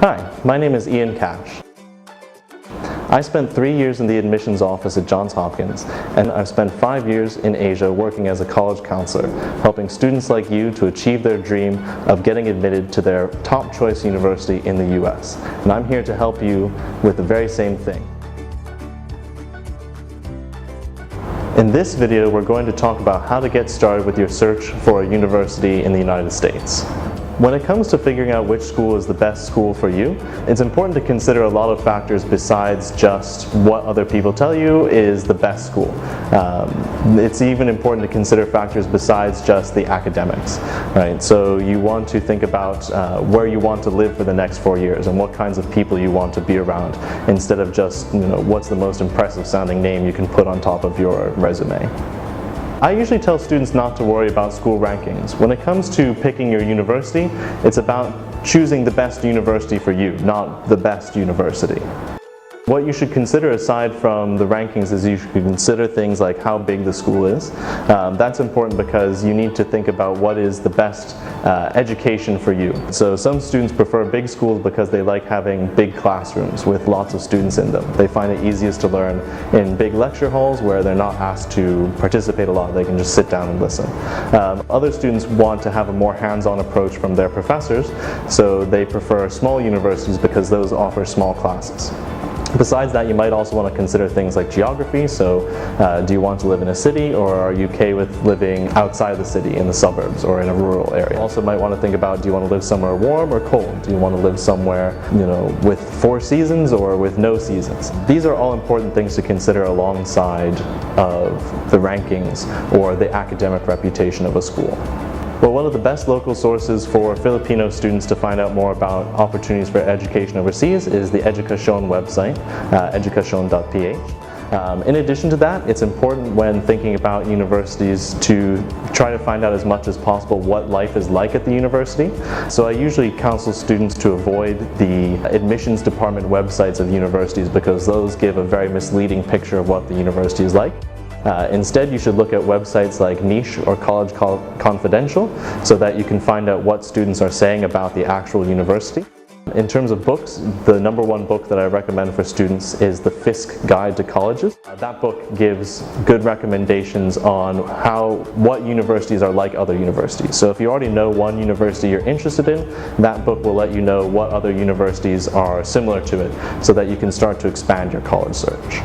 Hi, my name is Ian Cash. I spent 3 years in the admissions office at Johns Hopkins, and I've spent 5 years in Asia working as a college counselor, helping students like you to achieve their dream of getting admitted to their top choice university in the US. And I'm here to help you with the very same thing. In this video, we're going to talk about how to get started with your search for a university in the United States. When it comes to figuring out which school is the best school for you, it's important to consider a lot of factors besides just what other people tell you is the best school. It's even important to consider factors besides just the academics, right? So you want to think about where you want to live for the next 4 years and what kinds of people you want to be around, instead of just, what's the most impressive sounding name you can put on top of your resume. I usually tell students not to worry about school rankings. When it comes to picking your university, it's about choosing the best university for you, not the best university. What you should consider aside from the rankings is you should consider things like how big the school is. That's important because you need to think about what is the best education for you. So some students prefer big schools because they like having big classrooms with lots of students in them. They find it easiest to learn in big lecture halls where they're not asked to participate a lot. They can just sit down and listen. Other students want to have a more hands-on approach from their professors, so they prefer small universities because those offer small classes. Besides that, you might also want to consider things like geography. So do you want to live in a city, or are you okay with living outside the city in the suburbs or in a rural area? You also might want to think about, do you want to live somewhere warm or cold? Do you want to live somewhere with 4 seasons or with no seasons? These are all important things to consider alongside of the rankings or the academic reputation of a school. Well, one of the best local sources for Filipino students to find out more about opportunities for education overseas is the Edukasyon website, edukasyon.ph. In addition to that, it's important when thinking about universities to try to find out as much as possible what life is like at the university. So I usually counsel students to avoid the admissions department websites of universities because those give a very misleading picture of what the university is like. Instead, you should look at websites like Niche or College Confidential so that you can find out what students are saying about the actual university. In terms of books, the #1 book that I recommend for students is the Fisk Guide to Colleges. That book gives good recommendations on what universities are like other universities. So if you already know one university you're interested in, that book will let you know what other universities are similar to it so that you can start to expand your college search.